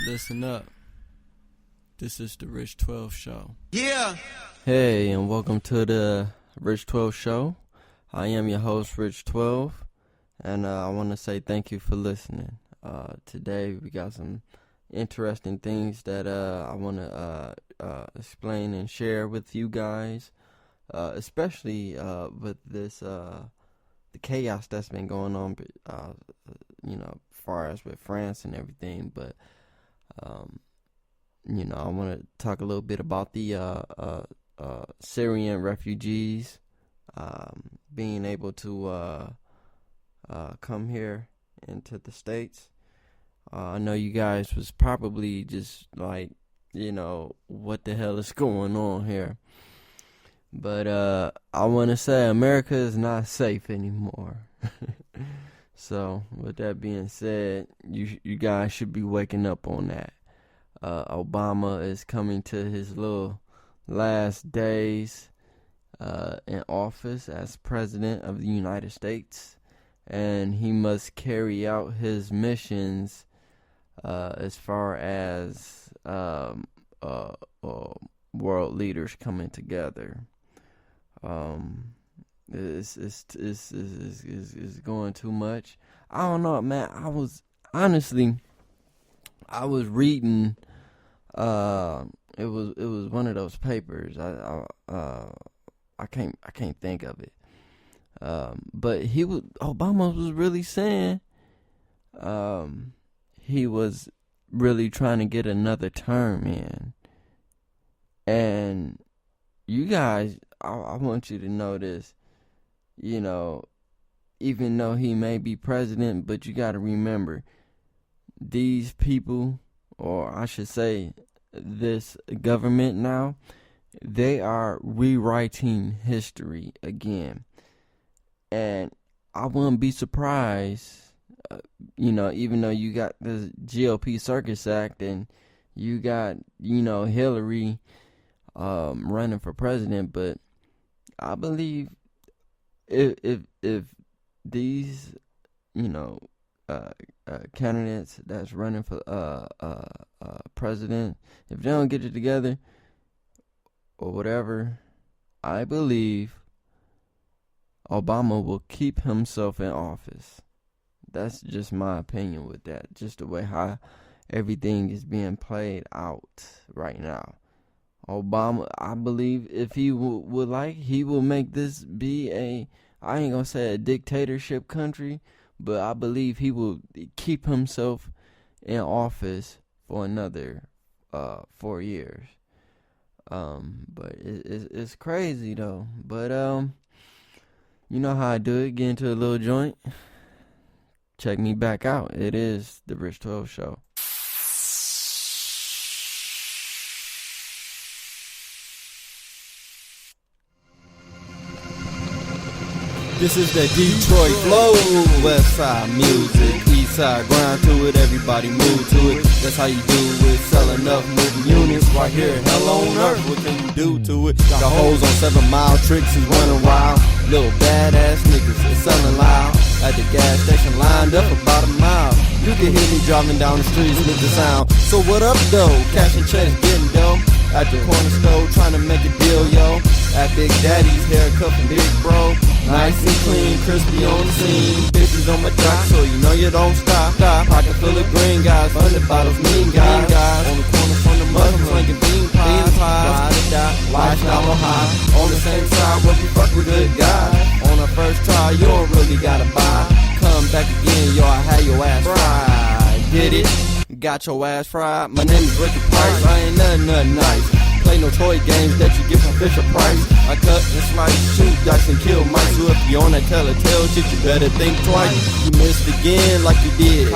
Listen up. This is the Rich 12 Show. Yeah. Hey, and welcome to the Rich 12 Show. I am your host, Rich 12, and I want to say thank you for listening. Today we got some interesting things that I want to explain and share with you guys, especially with this the chaos that's been going on, as far as with France and everything. But I want to talk a little bit about the Syrian refugees being able to come here into the States. I know you guys was probably just like, what the hell is going on here? But I want to say America is not safe anymore. So with that being said, you guys should be waking up on that. Obama is coming to his little last days in office as president of the United States, and he must carry out his missions as far as world leaders coming together. It's going too much. I don't know, man. I was reading. It was one of those papers. I can't think of it. But Obama was really saying, he was really trying to get another term in. And you guys, I want you to know this. Even though he may be president, but you got to remember, these people, or I should say this government now, they are rewriting history again. And I wouldn't be surprised, even though you got the GOP Circus Act and you got, Hillary running for president, but I believe if these, candidates that's running for president, if they don't get it together or whatever, I believe Obama will keep himself in office. That's just my opinion with that. Just the way how everything is being played out right now. Obama, I believe if he would like, he will make this be I ain't gonna say a dictatorship country, but I believe he will keep himself in office for another 4 years. But it's crazy though. But you know how I do it. Get into a little joint. Check me back out. It is the Rich 12 Show. This is that Detroit flow, West Side music, East Side grind to it, everybody move to it. That's how you do it, sell enough moving units right here. Hell on earth, what can you do to it? Got hoes on 7 Mile, tricks is running wild. Little badass niggas is selling loud. At the gas station lined up about a mile. You can hear me driving down the streets with the sound. So what up though? Cash and checks getting dough. At the corner store trying to make a deal, yo. At Big Daddy's haircut from Big Bro. Nice and clean, crispy on the scene. Bitches on my jock, so you know you don't stop. Pocket full of green guys, 100 bottles, mean guys. On the corner from the mother, slinging bean pies. Ride or die, lifestyle on high. On the same side where we fuck with good guys. On our first try, you don't really gotta buy. Come back again, yo, I had your ass fried. Get it? Got your ass fried. My name is Ricky Price, I ain't nothing nice. Play no toy games that you get from Fisher Price. I cut and slice, shoot dice and kill mice. So if you on that tell shit, you better think twice. You missed again like you did.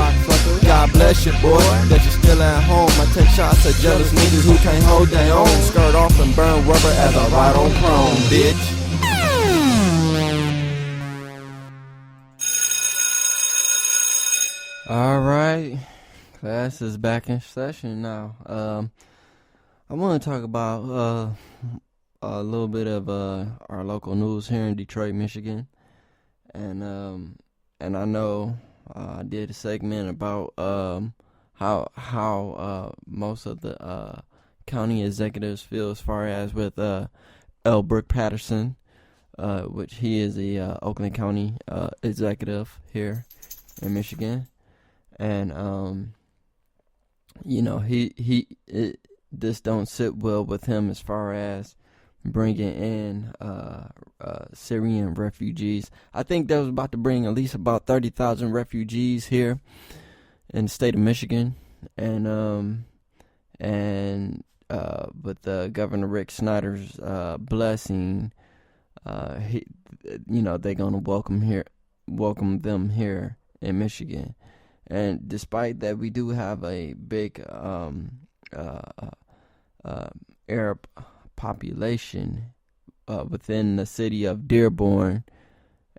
God bless you, boy, that you're still at home. I take shots at jealous niggas who can't hold their own. Skirt off and burn rubber as I ride on chrome, bitch. Alright, class is back in session now. I want to talk about a little bit of our local news here in Detroit, Michigan, and I know I did a segment about how most of the county executives feel as far as with L. Brooke Patterson, which he is the Oakland County executive here in Michigan, and this don't sit well with him as far as bringing in Syrian refugees. I think they was about to bring at least about 30,000 refugees here in the state of Michigan, and with Governor Rick Snyder's blessing, they're gonna welcome them here in Michigan. And despite that, we do have a big Arab population within the city of Dearborn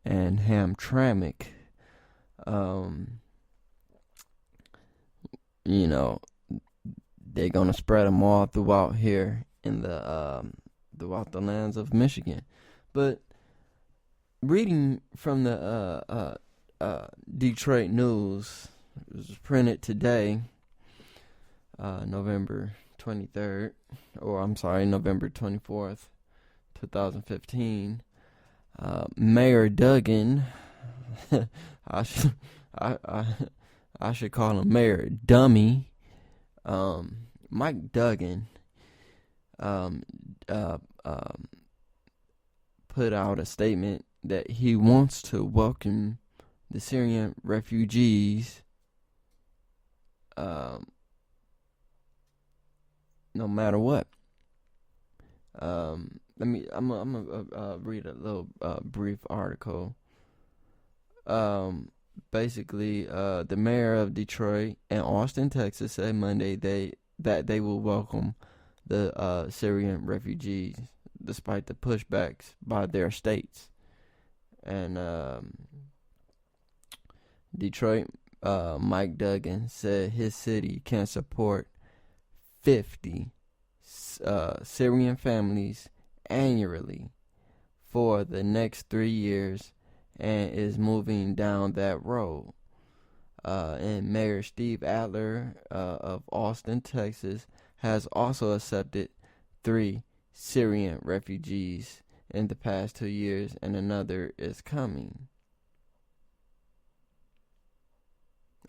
and Hamtramck. They're gonna spread them all throughout here in throughout the lands of Michigan. But reading from the Detroit News, it was printed today, November 24th, November 24th, 2015. Mayor Duggan, I should call him Mayor Dummy, Mike Duggan, put out a statement that he wants to welcome the Syrian refugees, no matter what. I'm gonna read a little brief article. Basically, the mayor of Detroit and Austin, Texas, said Monday that they will welcome the Syrian refugees despite the pushbacks by their states. And Detroit, Mike Duggan said his city can support 50 Syrian families annually for the next 3 years and is moving down that road. And Mayor Steve Adler of Austin, Texas, has also accepted 3 Syrian refugees in the past 2 years, and another is coming.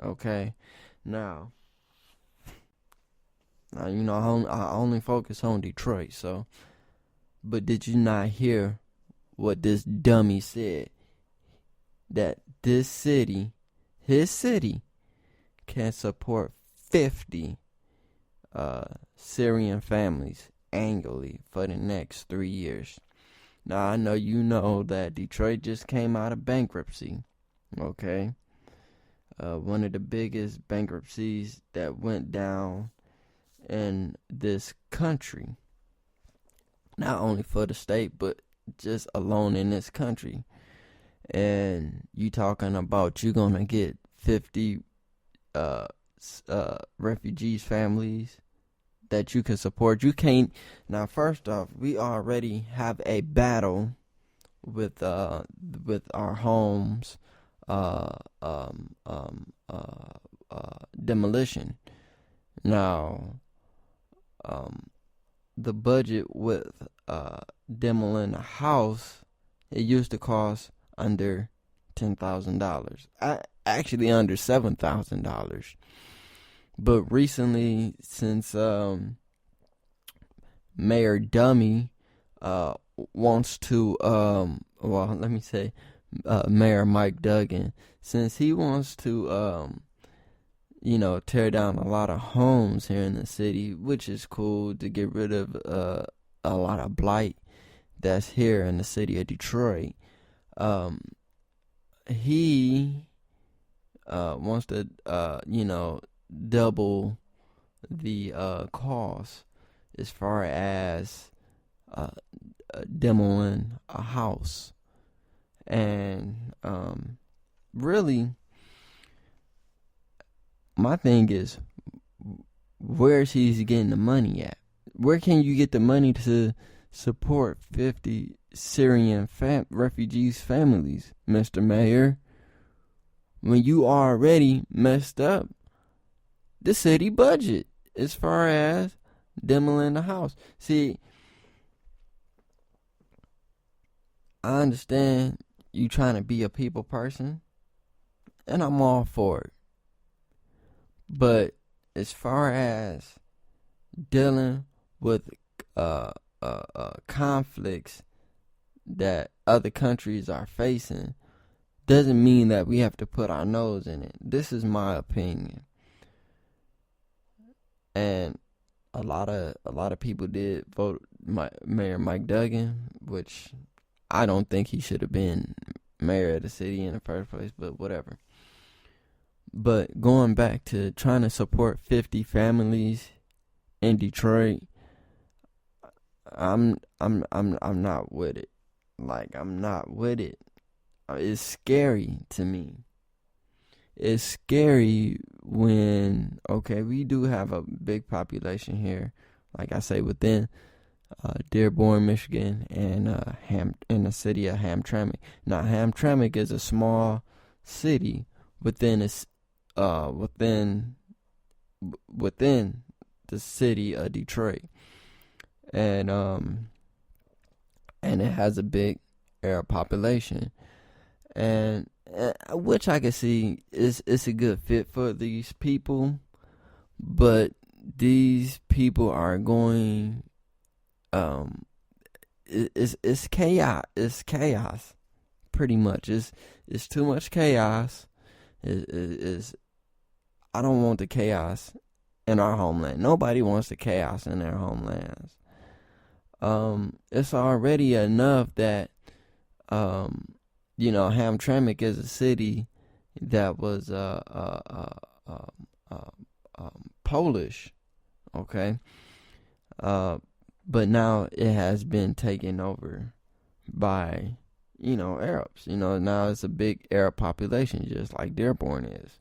Okay, now I only focus on Detroit, so. But did you not hear what this dummy said? That this city, his city, can support 50 Syrian families annually for the next 3 years. Now, I know you know that Detroit just came out of bankruptcy, okay? One of the biggest bankruptcies that went down in this country. Not only for the state, but just alone in this country. And you talking about you gonna get 50 refugees families that you can support. You can't. Now, first off, we already have a battle with our homes demolition. Now, the budget with demoling a house, it used to cost under $10,000. Actually under $7,000. But recently, since Mayor Dummy wants to, Mayor Mike Duggan, since he wants to, tear down a lot of homes here in the city, which is cool to get rid of a lot of blight that's here in the city of Detroit. He wants to, double the cost as far as demoing a house. And really, my thing is, where's he getting the money at? Where can you get the money to support 50 Syrian refugees families, Mr. Mayor, when you already messed up the city budget as far as demoing the house. See, I understand you trying to be a people person, and I'm all for it. But as far as dealing with conflicts that other countries are facing, doesn't mean that we have to put our nose in it. This is my opinion. And a lot of people did vote Mayor Mike Duggan, which I don't think he should have been mayor of the city in the first place, but whatever. But going back to trying to support 50 families in Detroit, I'm not with it. Like, I'm not with it. It's scary to me. It's scary when, okay, we do have a big population here, like I say, within Dearborn, Michigan, and in the city of Hamtramck. Now, Hamtramck is a small city within the city of Detroit, and it has a big Arab population, and which I can see it's a good fit for these people, but these people are going, it's chaos, pretty much. It's too much chaos. I don't want the chaos in our homeland. Nobody wants the chaos in their homelands. It's already enough that Hamtramck is a city that was Polish, okay, but now it has been taken over by Arabs. Now it's a big Arab population, just like Dearborn is.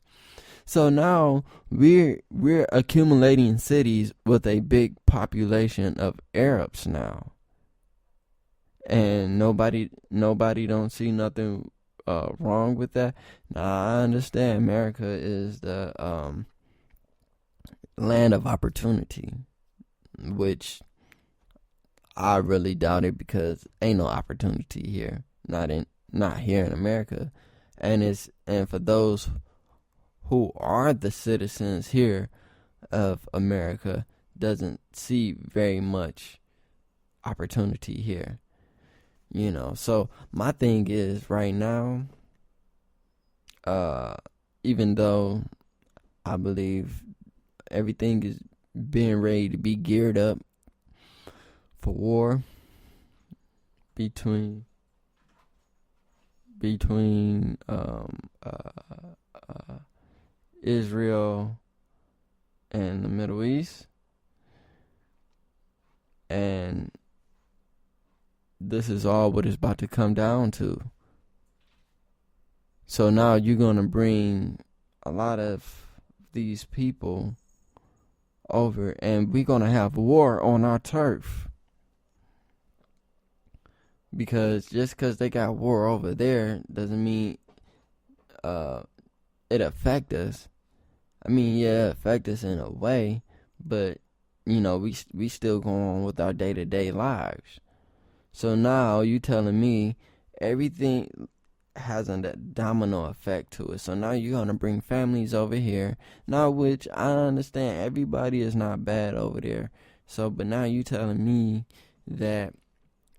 So now we're accumulating cities with a big population of Arabs now. And nobody don't see nothing wrong with that. Now, I understand America is the land of opportunity, which I really doubt it, because ain't no opportunity here, not here in America. And for those who are the citizens here of America, doesn't see very much opportunity here. So my thing is, right now, even though I believe everything is being ready to be geared up for war between Israel and the Middle East, and this is all what it's about to come down to. So now you're going to bring a lot of these people over, and we're going to have war on our turf. Because just because they got war over there doesn't mean it affect us. I mean, yeah, it affect us in a way, but we still go on with our day-to-day lives. So now you telling me everything has a domino effect to it. So now you're going to bring families over here. Now, which I understand everybody is not bad over there. So, but now you telling me that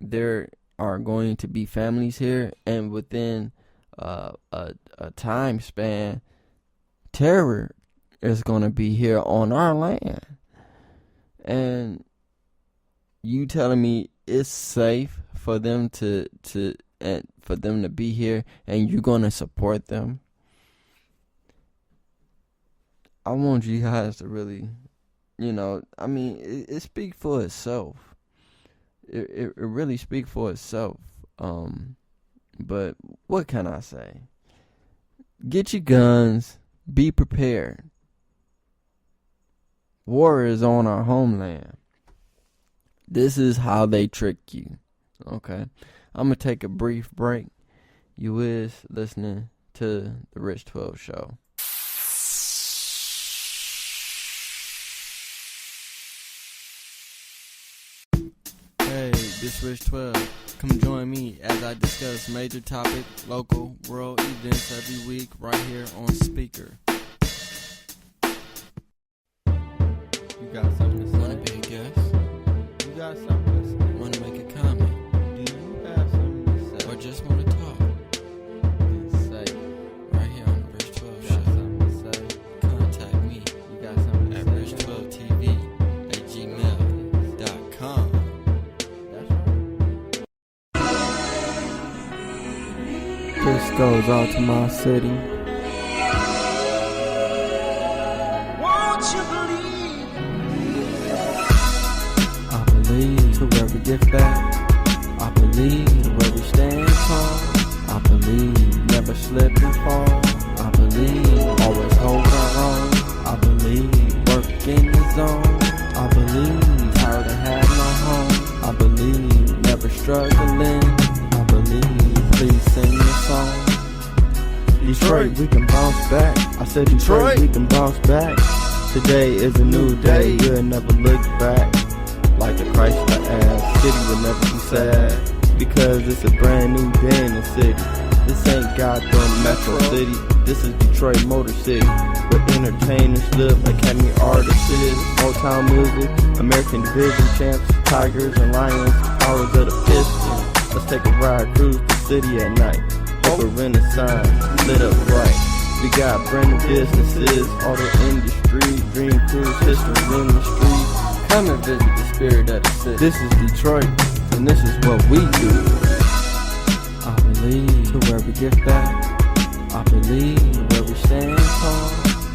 there are going to be families here, and within a time span, terror is going to be here on our land. And you telling me it's safe for them to be here, and you're gonna support them? I want you guys to really, it speaks for itself. It really speaks for itself. But what can I say? Get your guns. Be prepared. War is on our homeland. This is how they trick you. Okay? I'm going to take a brief break. You is listening to the Rich 12 Show. Hey, this Rich 12. Come join me as I discuss major topic, local, world events every week right here on Spreaker. You got something to say? Want to be a guest? You got something to say? Want to make a comment? Do you have something to say? Or just want to talk? Say. Right here on the Rich 12 You Show. got something to say? Contact me You got something to at say? rich12tv@gmail.com. That's right. This goes out to my city. Won't you believe? I believe to where we give back. I believe to where we stand tall. I believe never slip and fall. I believe always hold our own. I believe work in the zone. I believe tired of having no home. I believe never struggling. I believe please sing the song. Detroit, we can bounce back. I said Detroit, we can bounce back. Today is a new day. We'll never look back. Like the Christ-ass city will never be sad, because it's a brand new day in the city. This ain't Gotham Metro City. This is Detroit Motor City, where entertainers live, academy artists is, Motown music, American Division champs, Tigers and Lions, powers of the Pistons. Let's take a ride, cruise the city at night. Hope a renaissance lit up bright. We got brand new businesses, auto industry, dream cruise, history in the street. Come and visit the spirit of the city. This is Detroit, and this is what we do. I believe to where we give back. I believe where we stand tall.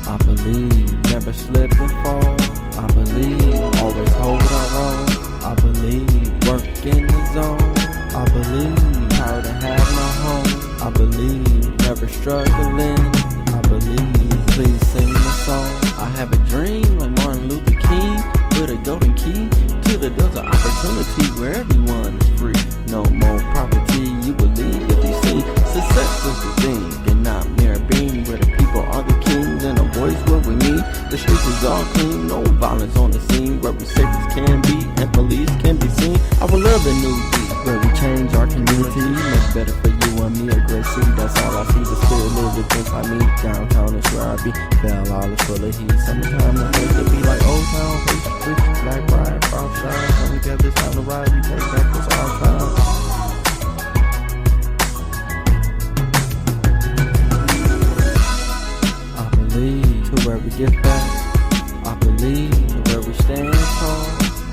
I believe never slip and fall. I believe always hold our own. I believe work in the zone. I believe tired of having no home. I believe never struggling. I believe please sing the song. I have a dream like Martin Luther King, with a golden key to the doors of opportunity where everyone is free. No more poverty, you believe if you see. Success is the thing, and not mere being, where the people are the kings and a voice what we need. The streets is all clean, no violence on the scene, where we safe as can be and police can be seen. I would love the new beat, where we change our community, make better for you and me, a great city. That's all I see. The spirit lives within I me. Downtown is where I be. Bell all is full of heat. Summertime the place to be like Old Town, Face the Street, Black Ride, South Shine. Come together, it's time to ride. We take back this all time. I believe to where we give back. I believe to where we stand tall.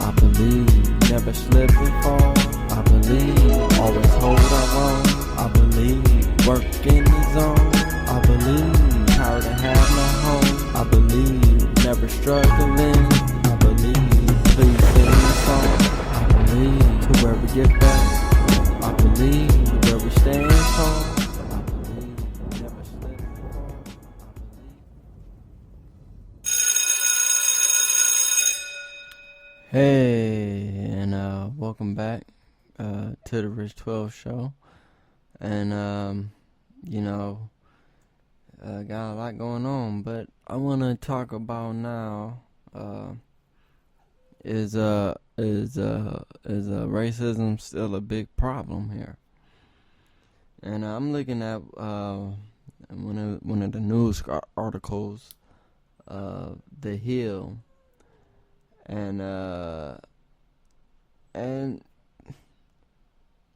I believe never slip and fall. I believe always hold our own. I believe work in the zone. I believe tired of having no home. I believe never struggling. I believe please sing the song. I believe to where we give back. I believe to where we stand tall. I believe never slip and fall. Hey, and welcome back to the Rich 12 Show. And got a lot going on, but I want to talk about now is racism still a big problem here? And I'm looking at one of the news articles, The Hill, and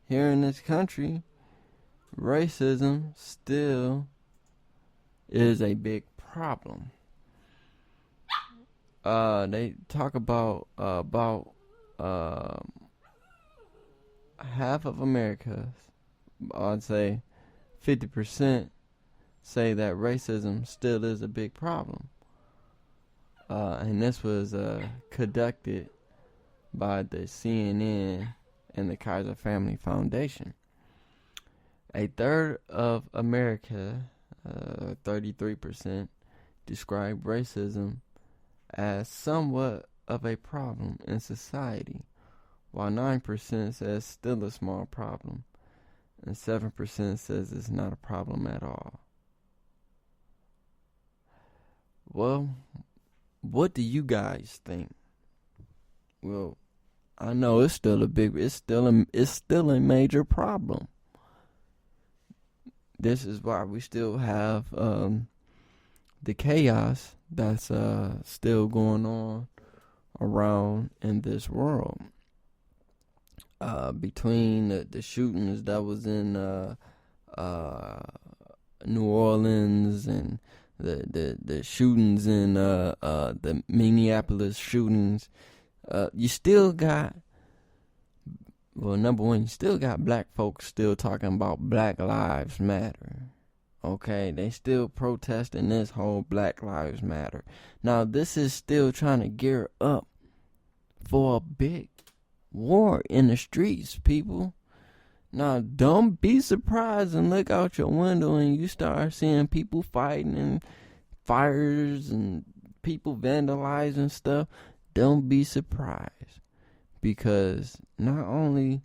here in this country, racism still is a big problem. They talk about half of America, I'd say 50%, say that racism still is a big problem. And this was conducted by the CNN and the Kaiser Family Foundation. A third of America, 33%, describe racism as somewhat of a problem in society, while 9% says still a small problem, and 7% says it's not a problem at all. Well, what do you guys think? Well, I know it's still a major problem. This is why we still have the chaos that's still going on around in this world. Between the shootings that was in New Orleans and the shootings in the Minneapolis shootings, you still got, well, number one, you still got black folks still talking about Black Lives Matter. Okay, they still protesting this whole Black Lives Matter. Now, this is still trying to gear up for a big war in the streets, people. Now, don't be surprised and look out your window and you start seeing people fighting and fires and people vandalizing stuff. Don't be surprised, because not only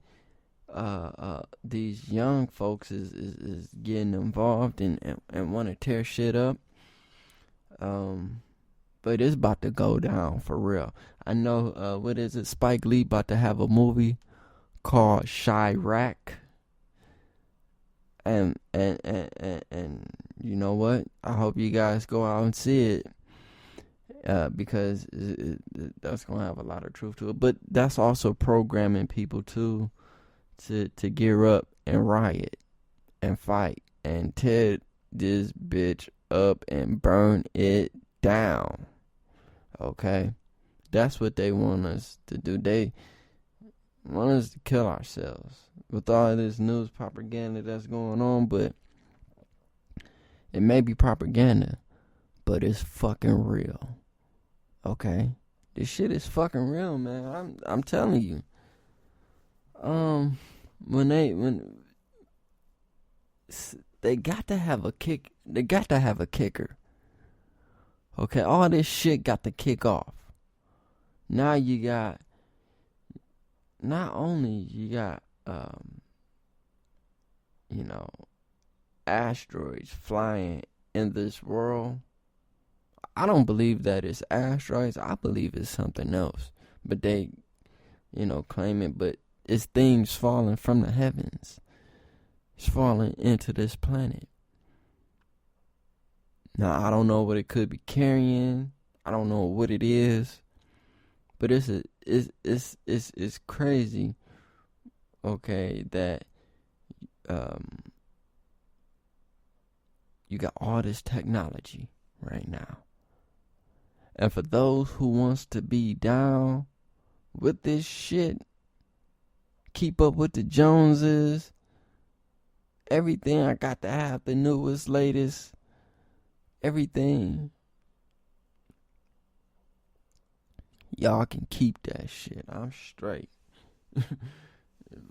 these young folks is getting involved and want to tear shit up, but it's about to go down for real. I know, what is it? Spike Lee about to have a movie called Chirac. And you know what? I hope you guys go out and see it. Because that's going to have a lot of truth to it. But that's also programming people to gear up and riot and fight and tear this bitch up and burn it down. Okay? That's what they want us to do. They want us to kill ourselves with all this news propaganda that's going on. But it may be propaganda, but it's fucking real. Okay, this shit is fucking real, man. I'm telling you. When they got to have a kick, they got to have a kicker. Okay, all this shit got to kick off. Now you got, not only you got, asteroids flying in this world. I don't believe that it's asteroids. I believe it's something else. But they, claim it. But it's things falling from the heavens. It's falling into this planet. Now, I don't know what it could be carrying. I don't know what it is. But it's crazy. Okay, that you got all this technology right now. And for those who wants to be down with this shit, keep up with the Joneses, everything, I got to have the newest, latest, everything. Y'all can keep that shit. I'm straight.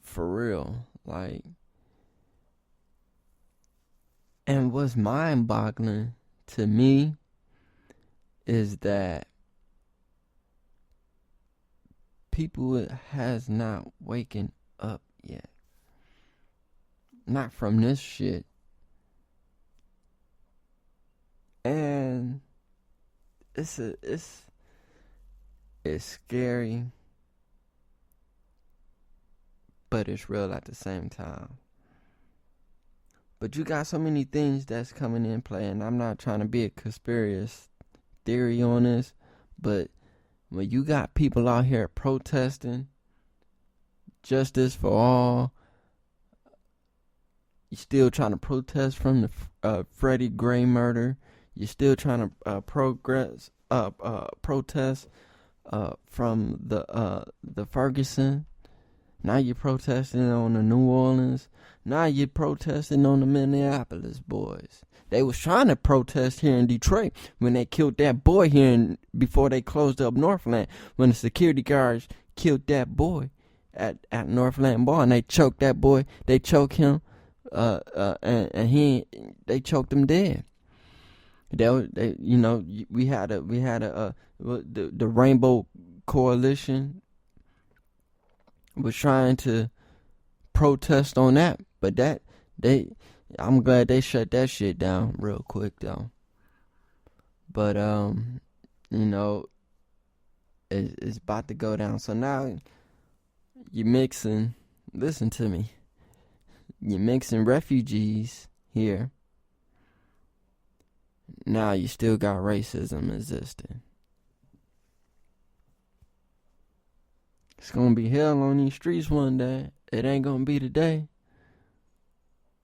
For real. Like, and what's mind-boggling to me is that people has not waken up yet. Not from this shit. And it's scary, but it's real at the same time. But you got so many things that's coming in play, and I'm not trying to be a conspiracy theory on this, but when you got people out here protesting justice for all, you still trying to protest from the Freddie Gray murder. You're still trying to protest from the Ferguson. Now you're protesting on the New Orleans. Now you're protesting on the Minneapolis boys. They was trying to protest here in Detroit when they killed that boy here before they closed up Northland. When the security guards killed that boy at Northland Bar, and they choked that boy. They choked him, and they choked him dead. We had the Rainbow Coalition was trying to protest on that, but I'm glad they shut that shit down real quick though. But it's about to go down. So now you're mixing, listen to me, you're mixing refugees here. Now you still got racism existing. It's gonna be hell on these streets one day. It ain't gonna be today.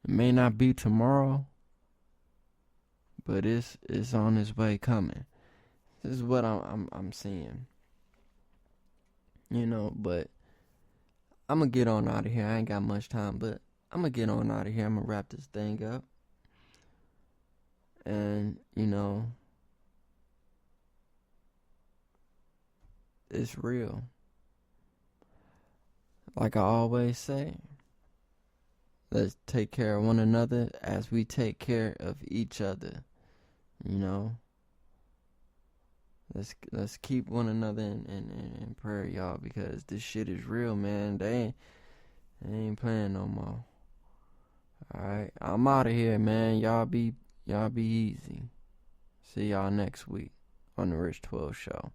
It may not be tomorrow. But it's on its way coming. This is what I'm seeing. You know, but I'm gonna get on out of here. I ain't got much time, but I'm gonna get on out of here. I'm gonna wrap this thing up. And, you know, it's real. Like I always say, let's take care of one another as we take care of each other. You know, let's keep one another in prayer, y'all, because this shit is real, man. They ain't playing no more. All right, I'm out of here, man. Y'all be easy. See y'all next week on the Rich 12 Show.